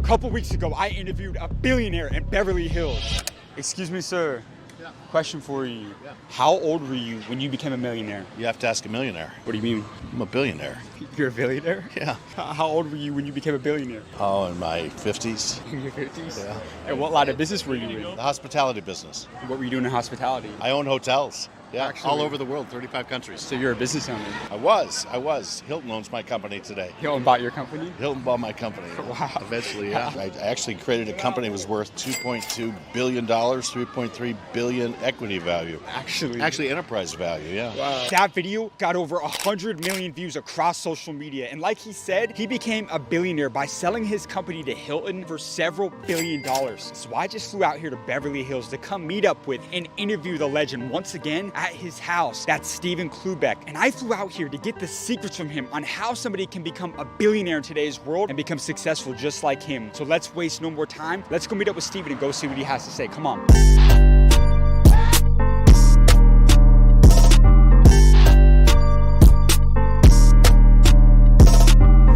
couple weeks ago, I interviewed a billionaire in Beverly Hills. Excuse me, sir. Yeah. Question for you. Yeah. How old were you when you became a millionaire? You have to ask a millionaire. What do you mean? I'm a billionaire. You're a billionaire? Yeah. How old were you when you became a billionaire? Oh, in my 50s. In your 50s? Yeah. And what line of business were you in? The hospitality business. What were you doing in hospitality? I own hotels. Yeah, Actually- all over the world, 35 countries. So you're a business owner. I was. Hilton owns my company today. Hilton bought your company? Hilton bought my company. Wow. Eventually, yeah. I actually created a company that was worth $2.2 billion, $3.3 billion equity value. Actually, enterprise value, yeah. Wow. That video got over 100 million views across social media. And like he said, he became a billionaire by selling his company to Hilton for several $billion. So I just flew out here to Beverly Hills to come meet up with and interview the legend once again at his house. That's Stephen Cloobeck. And I flew out here to get the secrets from him on how somebody can become a billionaire in today's world and become successful just like him. So let's waste no more time. Let's go meet up with Stephen and go see what he has to say. Come on.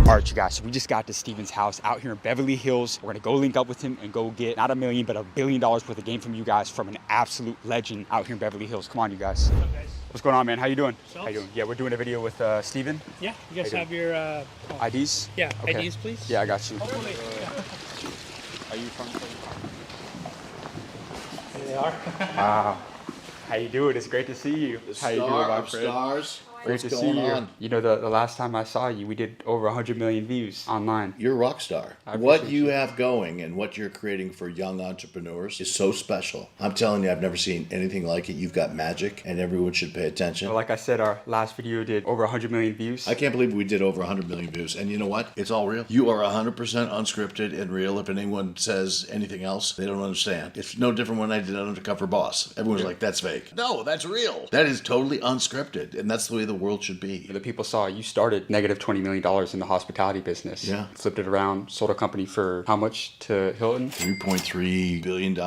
All right, you guys, so we just got to Stephen's house out here in Beverly Hills. We're gonna go link up with him and go get not $1 million, but $1 billion worth of game from you guys from an absolute legend out here in Beverly Hills. Come on, you guys. What's up, guys? What's going on, man? How you doing? Yourselves? How you doing? Yeah, we're doing a video with Stephen. Yeah, you guys How you have your IDs? yeah, Okay. IDs, please. Yeah, I got you. Hopefully. Are you from? Here they are. Wow. How you doing? It's great to see you. How you doing, my friend? Stars. Great What's to going see you. on? You know, the last time I saw you, we did over 100 million views online. You're a rock star. I What appreciate you you. have going and what you're creating for young entrepreneurs is so special. I'm telling you, I've never seen anything like it. You've got magic, and everyone should pay attention. But like I said, our last video did over 100 million views. I can't believe we did over 100 million views. And you know what? It's all real. You are 100% unscripted and real. If anyone says anything else, they don't understand. It's no different when I did Undercover Boss. Everyone's like, that's fake. No, that's real. That is totally unscripted. And that's the way the world should be. The people saw you started negative $20 million in the hospitality business. Yeah. Flipped it around, sold a company for how much to Hilton? $3.3 billion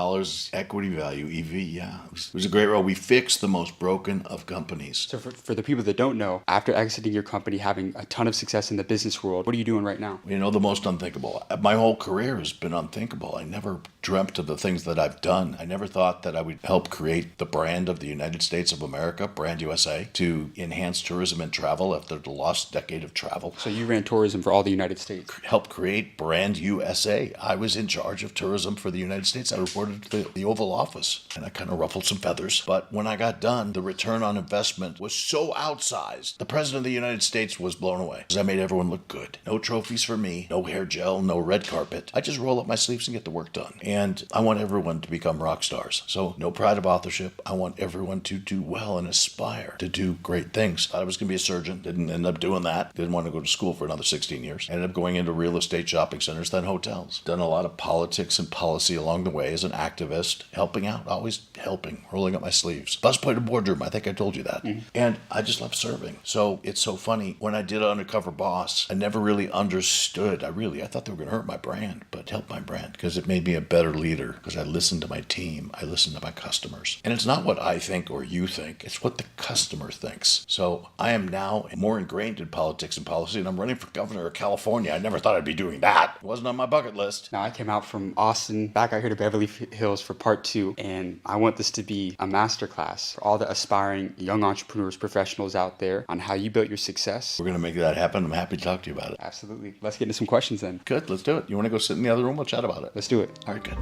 equity value, EV, yeah. It was a great role. We fixed the most broken of companies. So for the people that don't know, after exiting your company, having a ton of success in the business world, what are you doing right now? You know, the most unthinkable. My whole career has been unthinkable. I never dreamt of the things that I've done. I never thought that I would help create the brand of the United States of America, Brand USA, to enhance tourism and travel after the lost decade of travel. So you ran tourism for all the United States. Help create Brand USA. I was in charge of tourism for the United States. I reported to the Oval Office, and I kind of ruffled some feathers. But when I got done, the return on investment was so outsized. The President of the United States was blown away because I made everyone look good. No trophies for me, no hair gel, no red carpet. I just roll up my sleeves and get the work done. And I want everyone to become rock stars. So no pride of authorship. I want everyone to do well and aspire to do great things. Thought I was going to be a surgeon. Didn't end up doing that. Didn't want to go to school for another 16 years. Ended up going into real estate, shopping centers, then hotels. Done a lot of politics and policy along the way as an activist, helping out, always helping, rolling up my sleeves. Bus played a boardroom. I think I told you that. And I just love serving. So it's so funny. When I did Undercover Boss, I never really understood. I thought they were going to hurt my brand, but help my brand because it made me a better leader because I listened to my team. I listened to my customers. And it's not what I think or you think. It's what the customer thinks. So I am now more ingrained in politics and policy, and I'm running for governor of California. I never thought I'd be doing that. It wasn't on my bucket list. Now I came out from Austin back out here to Beverly Hills for part 2, and I want this to be a masterclass for all the aspiring young entrepreneurs, professionals out there on how you built your success. We're going to make that happen. I'm happy to talk to you about it. Absolutely. Let's get into some questions then. Good, let's do it. You want to go sit in the other room? We'll chat about it. Let's do it. All right, good.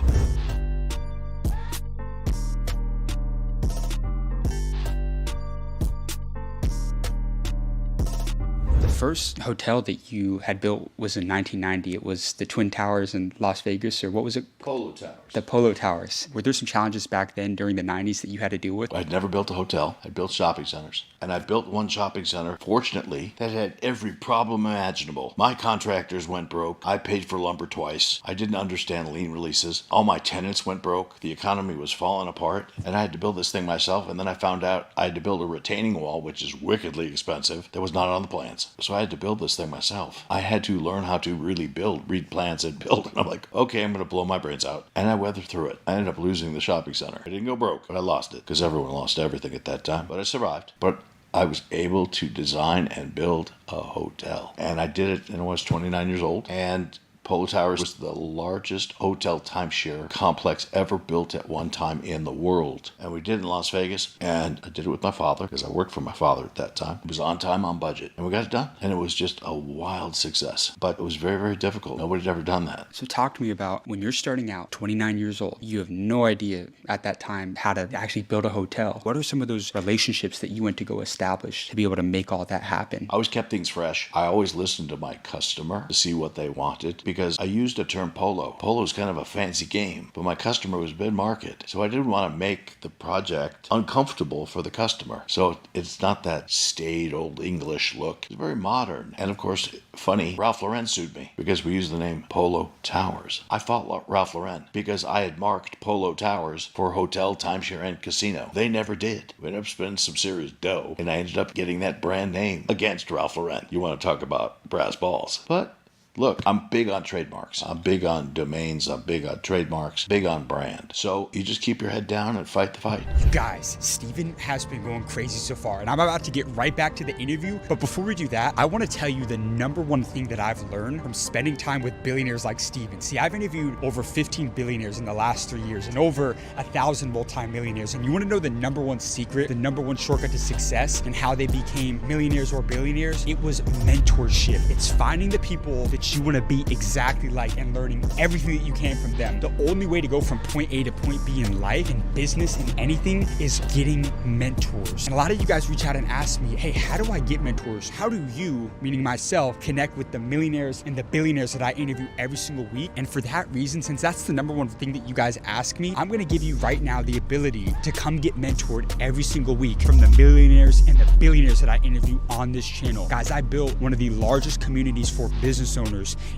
First hotel that you had built was in 1990. It was the Twin Towers in Las Vegas, or what was it? Polo Towers. The Polo Towers. Were there some challenges back then during the 90s that you had to deal with? I'd never built a hotel. I built shopping centers. And I built one shopping center, fortunately, that had every problem imaginable. My contractors went broke. I paid for lumber twice. I didn't understand lien releases. All my tenants went broke. The economy was falling apart. And I had to build this thing myself. And then I found out I had to build a retaining wall, which is wickedly expensive, that was not on the plans. So I had to build this thing myself. I had to learn how to really build, read plans and build. And I'm like, okay, I'm going to blow my brains out. And I weathered through it. I ended up losing the shopping center. I didn't go broke, but I lost it because everyone lost everything at that time. But I survived. But I was able to design and build a hotel. And I did it when I was 29 years old. And Polo Towers was the largest hotel timeshare complex ever built at one time in the world. And we did it in Las Vegas, and I did it with my father because I worked for my father at that time. It was on time, on budget, and we got it done. And it was just a wild success, but it was very, very difficult. Nobody had ever done that. So talk to me about when you're starting out, 29 years old, you have no idea at that time how to actually build a hotel. What are some of those relationships that you went to go establish to be able to make all that happen? I always kept things fresh. I always listened to my customer to see what they wanted because I used the term polo. Polo is kind of a fancy game, but my customer was mid-market. So I didn't want to make the project uncomfortable for the customer. So it's not that staid old English look. It's very modern. And of course, funny, Ralph Lauren sued me because we used the name Polo Towers. I fought Ralph Lauren because I had marked Polo Towers for hotel, timeshare, and casino. They never did. We ended up spending some serious dough, and I ended up getting that brand name against Ralph Lauren. You want to talk about brass balls. But look, I'm big on trademarks. I'm big on domains. I'm big on trademarks, big on brand. So you just keep your head down and fight the fight. Guys, Stephen has been going crazy so far, and I'm about to get right back to the interview. But before we do that, I want to tell you the number one thing that I've learned from spending time with billionaires like Stephen. See, I've interviewed over 15 billionaires in the last 3 years and over 1,000 multimillionaires. And you want to know the number one secret, the number one shortcut to success and how they became millionaires or billionaires? It was mentorship. It's finding the people that you want to be exactly like and learning everything that you can from them. The only way to go from point A to point B in life, in business, in anything is getting mentors. And a lot of you guys reach out and ask me, hey, how do I get mentors? How do you, meaning myself, connect with the millionaires and the billionaires that I interview every single week? And for that reason, since that's the number one thing that you guys ask me, I'm going to give you right now the ability to come get mentored every single week from the millionaires and the billionaires that I interview on this channel. Guys, I built one of the largest communities for business owners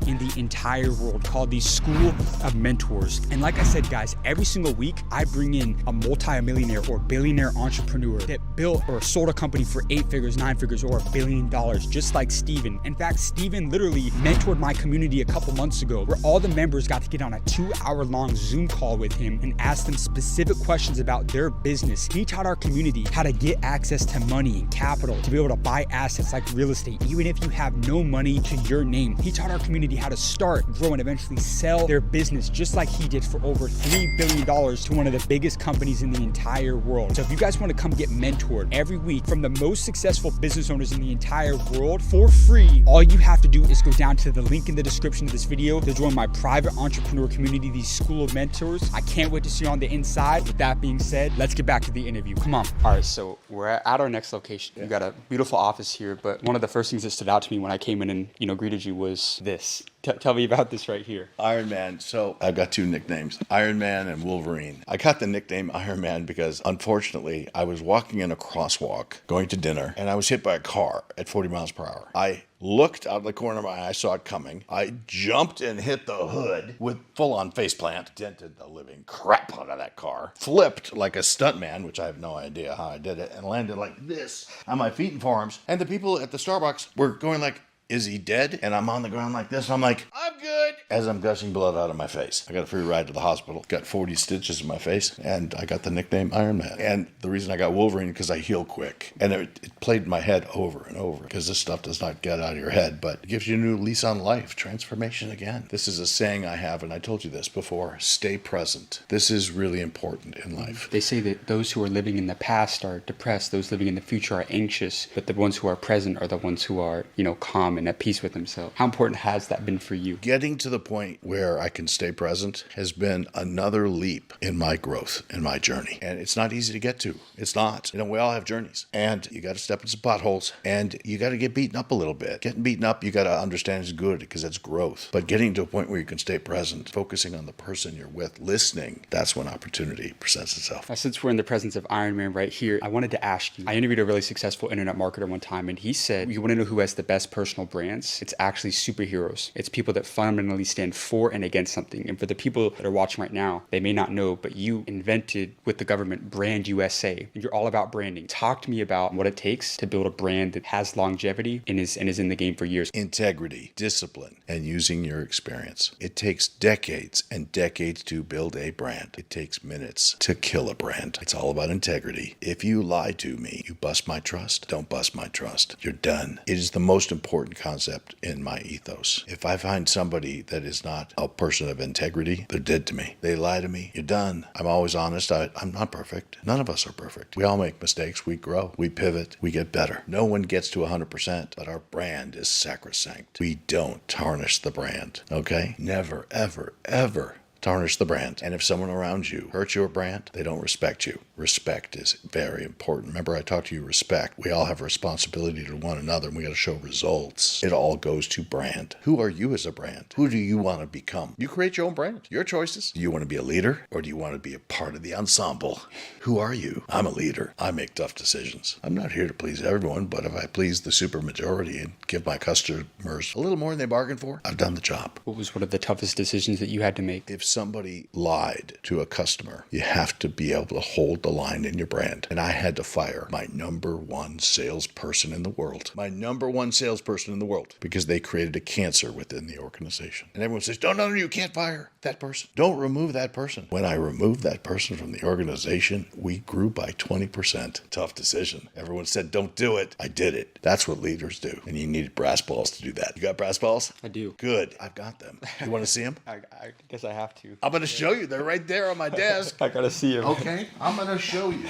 in the entire world called the School of Mentors. And like I said, guys, every single week I bring in a multi-millionaire or billionaire entrepreneur that built or sold a company for 8 figures, 9 figures, or $1 billion, just like Stephen. In fact, Stephen literally mentored my community a couple months ago where all the members got to get on a 2-hour-long Zoom call with him and ask them specific questions about their business. He taught our community how to get access to money and capital to be able to buy assets like real estate, even if you have no money to your name. He taught our community how to start, grow, and eventually sell their business just like he did for over $3 billion to one of the biggest companies in the entire world. So if you guys want to come get mentored every week from the most successful business owners in the entire world for free, all you have to do is go down to the link in the description of this video to join my private entrepreneur community, the School of Mentors. I can't wait to see you on the inside. With that being said, let's get back to the interview. Come on. All right, so we're at our next location. We got a beautiful office here, but one of the first things that stood out to me when I came in and greeted you was this. Tell me about this right here. Iron Man. So I've got 2 nicknames, Iron Man and Wolverine. I got the nickname Iron Man because unfortunately I was walking in a crosswalk going to dinner and I was hit by a car at 40 miles per hour. I looked out of the corner of my eye, I saw it coming. I jumped and hit the hood with full-on faceplant, dented the living crap out of that car, flipped like a stuntman, which I have no idea how I did it, and landed like this on my feet and forearms. And the people at the Starbucks were going like, is he dead? And I'm on the ground like this. And I'm like, I'm good. As I'm gushing blood out of my face. I got a free ride to the hospital. Got 40 stitches in my face. And I got the nickname Iron Man. And the reason I got Wolverine because I heal quick. And it played in my head over and over. Because this stuff does not get out of your head. But it gives you a new lease on life. Transformation again. This is a saying I have. And I told you this before. Stay present. This is really important in life. They say that those who are living in the past are depressed. Those living in the future are anxious. But the ones who are present are the ones who are, calm and at peace with themselves. How important has that been for you? Getting to the point where I can stay present has been another leap in my growth, in my journey. And it's not easy to get to. It's not. We all have journeys. And you got to step in some potholes. And you got to get beaten up a little bit. Getting beaten up, you got to understand is good because it's growth. But getting to a point where you can stay present, focusing on the person you're with, listening, that's when opportunity presents itself. Since we're in the presence of Iron Man right here, I wanted to ask you, I interviewed a really successful internet marketer one time, and he said, you want to know who has the best personal brands? It's actually superheroes. It's people that fundamentally stand for and against something. And for the people that are watching right now, they may not know, but you invented with the government Brand USA. And you're all about branding. Talk to me about what it takes to build a brand that has longevity and is in the game for years. Integrity, discipline, and using your experience. It takes decades and decades to build a brand. It takes minutes to kill a brand. It's all about integrity. If you lie to me, you bust my trust. Don't bust my trust. You're done. It is the most important important concept in my ethos. If I find somebody that is not a person of integrity, they're dead to me. They lie to me, you're done. I'm always honest. I'm not perfect. None of us are perfect. We all make mistakes. We grow. We pivot. We get better. No one gets to 100%, but our brand is sacrosanct. We don't tarnish the brand, okay? Never, ever, ever tarnish the brand. And if someone around you hurts your brand, they don't respect you. Respect is very important. Remember, I talked to you respect. We all have a responsibility to one another, and we got to show results. It all goes to brand. Who are you as a brand? Who do you want to become? You create your own brand. Your choices. Do you want to be a leader, or do you want to be a part of the ensemble? Who are you? I'm a leader. I make tough decisions. I'm not here to please everyone, but if I please the supermajority and give my customers a little more than they bargained for, I've done the job. What was one of the toughest decisions that you had to make? If somebody lied to a customer, you have to be able to hold the line in your brand. And I had to fire my number one salesperson in the world. My number one salesperson in the world, because they created a cancer within the organization. And everyone says, no, you can't fire that person. Don't remove that person. When I removed that person from the organization, we grew by 20%. Tough decision. Everyone said, don't do it. I did it. That's what leaders do. And you need brass balls to do that. You got brass balls? I do. Good. I've got them. You want to see them? I guess I have to. I'm going to show you. They're right there on my desk. I gotta see him. Okay, I'm going to show you.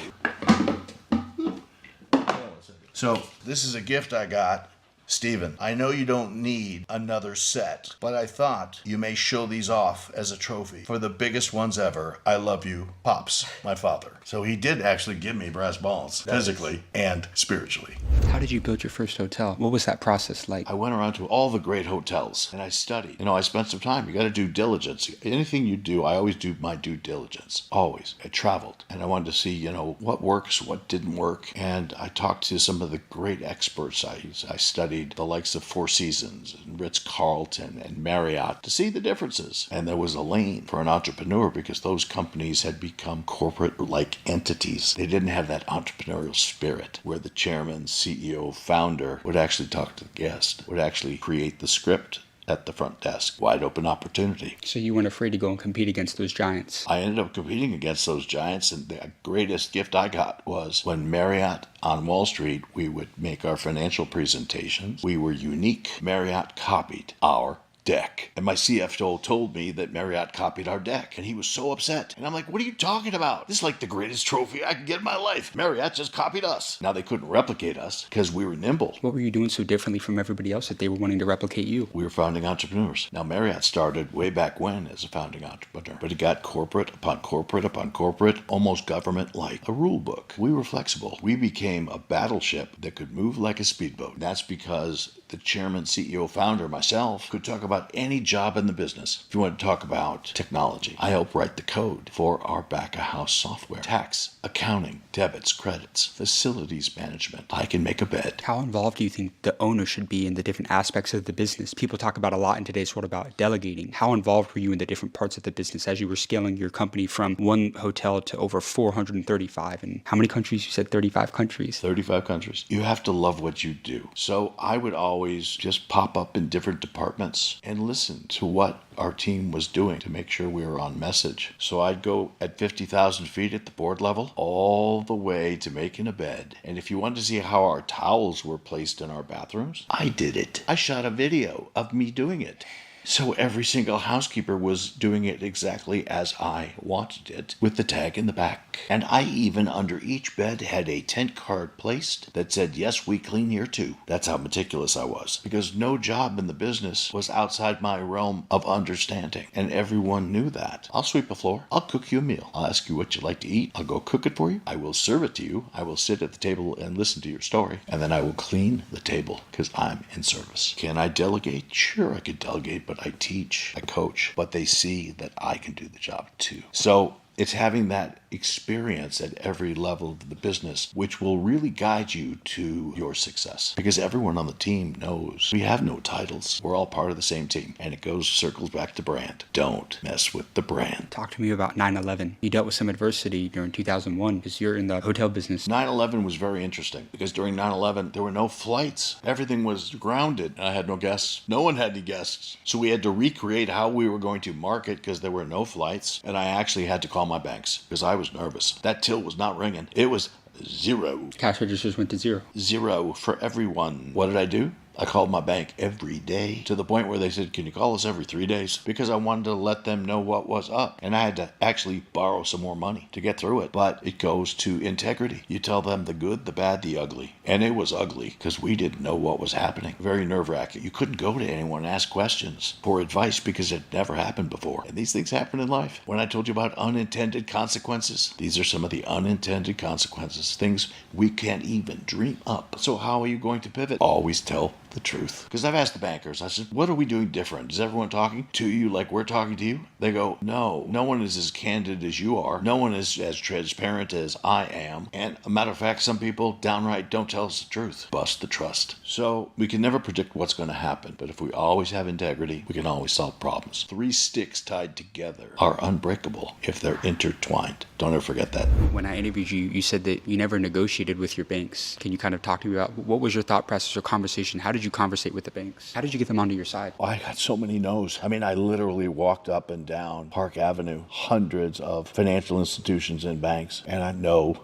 So, this is a gift I got. Stephen, I know you don't need another set, but I thought you may show these off as a trophy for the biggest ones ever. I love you, Pops, my father. So he did actually give me brass balls, physically and spiritually. How did you build your first hotel? What was that process like? I went around to all the great hotels and I studied. I spent some time. You got to do diligence. Anything you do, I always do my due diligence. Always. I traveled and I wanted to see, what works, what didn't work. And I talked to some of the great experts. I studied the likes of Four Seasons and Ritz-Carlton and Marriott to see the differences. And there was a lane for an entrepreneur because those companies had become corporate-like entities. They didn't have that entrepreneurial spirit where the chairman, CEO, founder would actually talk to the guest, would actually create the script at the front desk. Wide open opportunity. So you weren't afraid to go and compete against those giants? I ended up competing against those giants, and the greatest gift I got was when Marriott on Wall Street, we would make our financial presentations. We were unique. Marriott copied our deck. And my CFO told me that Marriott copied our deck, and he was so upset. And I'm like, what are you talking about? This is like the greatest trophy I can get in my life. Marriott just copied us. Now they couldn't replicate us because we were nimble. What were you doing so differently from everybody else that they were wanting to replicate you? We were founding entrepreneurs. Now Marriott started way back when as a founding entrepreneur, but it got corporate upon corporate upon corporate, almost government-like, a rule book. We were flexible. We became a battleship that could move like a speedboat. That's because the chairman, CEO, founder, myself, could talk about any job in the business. If you want to talk about technology, I help write the code for our back-of-house software. Tax, accounting, debits, credits, facilities management. I can make a bed. How involved do you think the owner should be in the different aspects of the business? People talk about a lot in today's world about delegating. How involved were you in the different parts of the business as you were scaling your company from one hotel to over 435? And how many countries? You said 35 countries. 35 countries. You have to love what you do. So I would always just pop up in different departments and listen to what our team was doing to make sure we were on message. So I'd go at 50,000 feet at the board level all the way to making a bed. And if you wanted to see how our towels were placed in our bathrooms, I did it. I shot a video of me doing it. So every single housekeeper was doing it exactly as I wanted it, with the tag in the back. And I even, under each bed, had a tent card placed that said, yes, we clean here too. That's how meticulous I was, because no job in the business was outside my realm of understanding, and everyone knew that. I'll sweep the floor. I'll cook you a meal. I'll ask you what you'd like to eat. I'll go cook it for you. I will serve it to you. I will sit at the table and listen to your story, and then I will clean the table, because I'm in service. Can I delegate? Sure, I could delegate, but I teach, I coach, but they see that I can do the job too. So it's having that experience at every level of the business, which will really guide you to your success. Because everyone on the team knows we have no titles. We're all part of the same team. And it circles back to brand. Don't mess with the brand. Talk to me about 9/11. You dealt with some adversity during 2001 because you're in the hotel business. 9/11 was very interesting because during 9/11, there were no flights. Everything was grounded. I had no guests. No one had any guests. So we had to recreate how we were going to market because there were no flights. And I actually had to call my banks because I was nervous. That till was not ringing. It was zero. Cash registers went to zero. Zero for everyone. What did I do? I called my bank every day to the point where they said, can you call us every 3 days? Because I wanted to let them know what was up. And I had to actually borrow some more money to get through it. But it goes to integrity. You tell them the good, the bad, the ugly. And it was ugly because we didn't know what was happening. Very nerve-wracking. You couldn't go to anyone and ask questions for advice because it never happened before. And these things happen in life. When I told you about unintended consequences, these are some of the unintended consequences, things we can't even dream up. So how are you going to pivot? Always tell the truth. Because I've asked the bankers, I said, what are we doing different? Is everyone talking to you like we're talking to you? They go, no one is as candid as you are. No one is as transparent as I am. And a matter of fact, some people downright don't tell us the truth. Bust the trust. So we can never predict what's going to happen. But if we always have integrity, we can always solve problems. 3 sticks tied together are unbreakable if they're intertwined. Don't ever forget that. When I interviewed you, you said that you never negotiated with your banks. Can you kind of talk to me about what was your thought process or conversation? How did you conversate with the banks? How did you get them onto your side? I got so many no's. I mean, I literally walked up and down Park Avenue, hundreds of financial institutions and banks, and I know,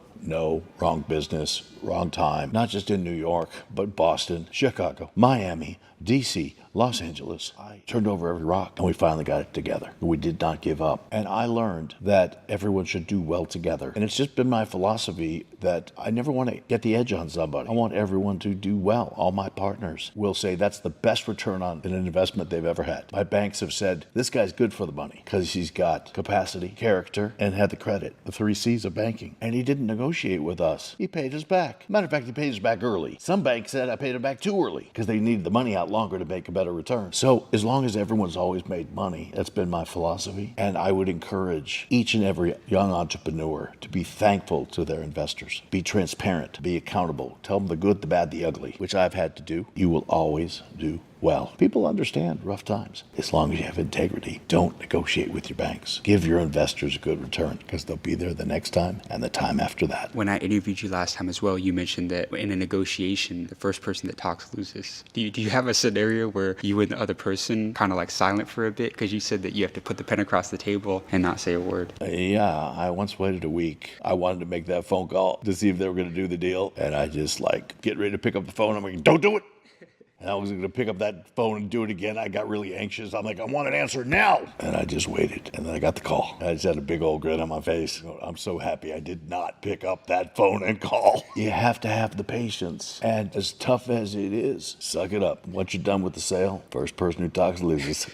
wrong business, wrong time. Not just in New York, but Boston, Chicago, Miami, DC, Los Angeles. I turned over every rock and we finally got it together. We did not give up. And I learned that everyone should do well together. And it's just been my philosophy that I never want to get the edge on somebody. I want everyone to do well. All my partners will say that's the best return on an investment they've ever had. My banks have said, this guy's good for the money because he's got capacity, character, and had the credit. The 3 C's of banking. And he didn't negotiate with us. He paid us back. Matter of fact, he paid us back early. Some banks said I paid him back too early because they needed the money out longer to make a better return. So as long as everyone's always made money, that's been my philosophy. And I would encourage each and every young entrepreneur to be thankful to their investors. Be transparent, be accountable, tell them the good, the bad, the ugly, which I've had to do. You will always do well. People understand rough times. As long as you have integrity, don't negotiate with your banks. Give your investors a good return because they'll be there the next time and the time after that. When I interviewed you last time as well, you mentioned that in a negotiation, the first person that talks loses. Do you have a scenario where you and the other person kind of like silent for a bit? Because you said that you have to put the pen across the table and not say a word. Yeah, I once waited a week. I wanted to make that phone call to see if they were going to do the deal. And I just get ready to pick up the phone. I'm like, don't do it. And I was going to pick up that phone and do it again. I got really anxious. I'm like, I want an answer now. And I just waited. And then I got the call. I just had a big old grin on my face. I'm so happy I did not pick up that phone and call. You have to have the patience. And as tough as it is, suck it up. Once you're done with the sale, first person who talks loses.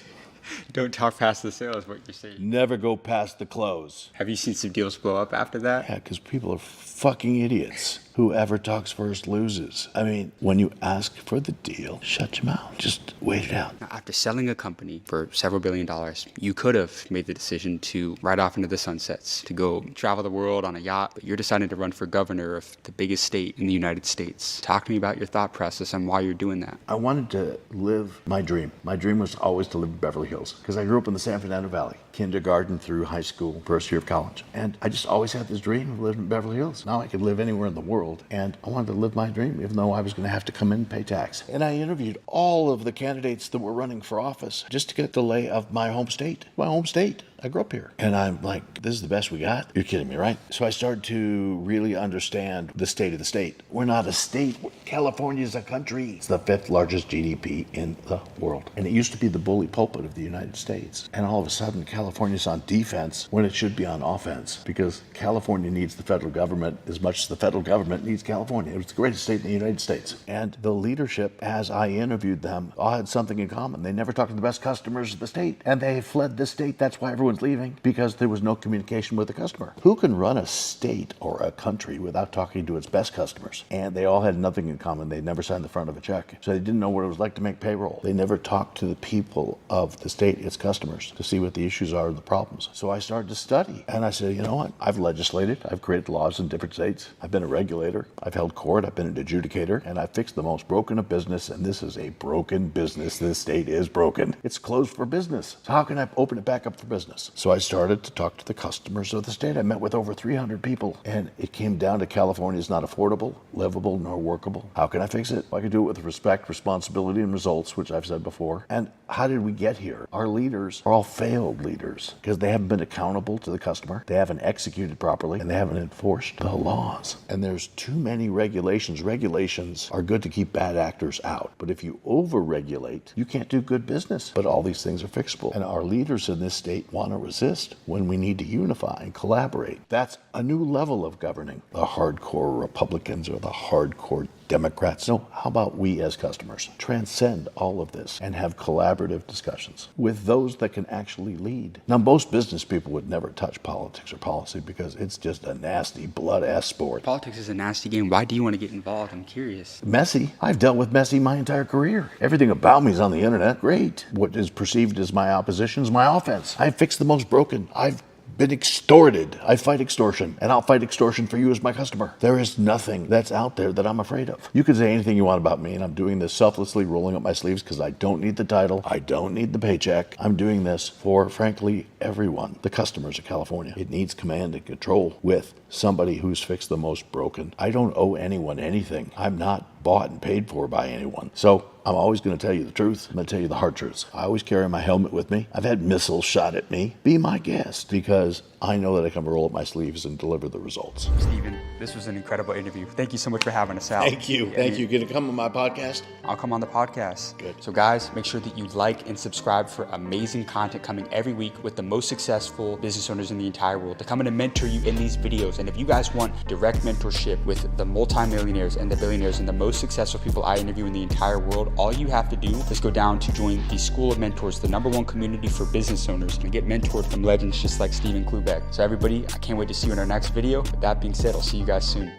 Don't talk past the sale is what you're saying. Never go past the close. Have you seen some deals blow up after that? Yeah, because people are fucking idiots. Whoever talks first loses. I mean, when you ask for the deal, shut your mouth. Just wait it out. Now, after selling a company for several $1 billion, you could have made the decision to ride off into the sunsets, to go travel the world on a yacht, but you're deciding to run for governor of the biggest state in the United States. Talk to me about your thought process and why you're doing that. I wanted to live my dream. My dream was always to live in Beverly Hills because I grew up in the San Fernando Valley, kindergarten through high school, first year of college. And I just always had this dream of living in Beverly Hills. Now I could live anywhere in the world. And I wanted to live my dream, even though I was going to have to come in and pay tax. And I interviewed all of the candidates that were running for office just to get the lay of my home state. My home state. I grew up here. And I'm like, this is the best we got? You're kidding me, right? So I started to really understand the state of the state. We're not a state. California is a country. It's the 5th largest GDP in the world. And it used to be the bully pulpit of the United States. And all of a sudden, California's on defense when it should be on offense because California needs the federal government as much as the federal government needs California. It was the greatest state in the United States. And the leadership, as I interviewed them, all had something in common. They never talked to the best customers of the state. And they fled the state. That's why everyone's leaving, because there was no communication with the customer. Who can run a state or a country without talking to its best customers? And they all had nothing in common. They never signed the front of a check. So they didn't know what it was like to make payroll. They never talked to the people of the state, its customers, to see what the issues are and the problems. So I started to study. And I said, you know what? I've legislated. I've created laws in different states. I've been a regulator. I've held court. I've been an adjudicator. And I've fixed the most broken of business. And this is a broken business. This state is broken. It's closed for business. So how can I open it back up for business? business. So I started to talk to the customers of the state. I met with over 300 people, and it came down to California is not affordable, livable, nor workable. How can I fix it? I can do it with respect, responsibility, and results, which I've said before. And how did we get here? Our leaders are all failed leaders because they haven't been accountable to the customer, they haven't executed properly, and they haven't enforced the laws. And there's too many regulations. Regulations are good to keep bad actors out, but if you over-regulate, you can't do good business. But all these things are fixable, and our leaders in this state want to resist when we need to unify and collaborate. That's a new level of governing. The hardcore Republicans or the hardcore Democrats. No, how about we as customers transcend all of this and have collaborative discussions with those that can actually lead? Now, most business people would never touch politics or policy because it's just a nasty, blood-ass sport. Politics is a nasty game. Why do you want to get involved? I'm curious. Messy. I've dealt with messy my entire career. Everything about me is on the internet. Great. What is perceived as my opposition is my offense. I've fixed the most broken. I've been extorted. I fight extortion, and I'll fight extortion for you as my customer. There is nothing that's out there that I'm afraid of. You can say anything you want about me, and I'm doing this selflessly, rolling up my sleeves because I don't need the title. I don't need the paycheck. I'm doing this for, frankly, everyone, the customers of California. It needs command and control with somebody who's fixed the most broken. I don't owe anyone anything. I'm not bought and paid for by anyone. So I'm always going to tell you the truth. I'm going to tell you the hard truths. I always carry my helmet with me. I've had missiles shot at me. Be my guest because I know that I can roll up my sleeves and deliver the results. Stephen, this was an incredible interview. Thank you so much for having us out. Thank you. Thank you. Going to come on my podcast? I'll come on the podcast. Good. So guys, make sure that you like and subscribe for amazing content coming every week with the most successful business owners in the entire world. They're coming to mentor you in these videos. And if you guys want direct mentorship with the multimillionaires and the billionaires and the most successful people I interview in the entire world, all you have to do is go down to join the School of Mentors, the #1 community for business owners, and get mentored from legends just like Stephen Cloobeck. So everybody, I can't wait to see you in our next video. With that being said, I'll see you guys soon.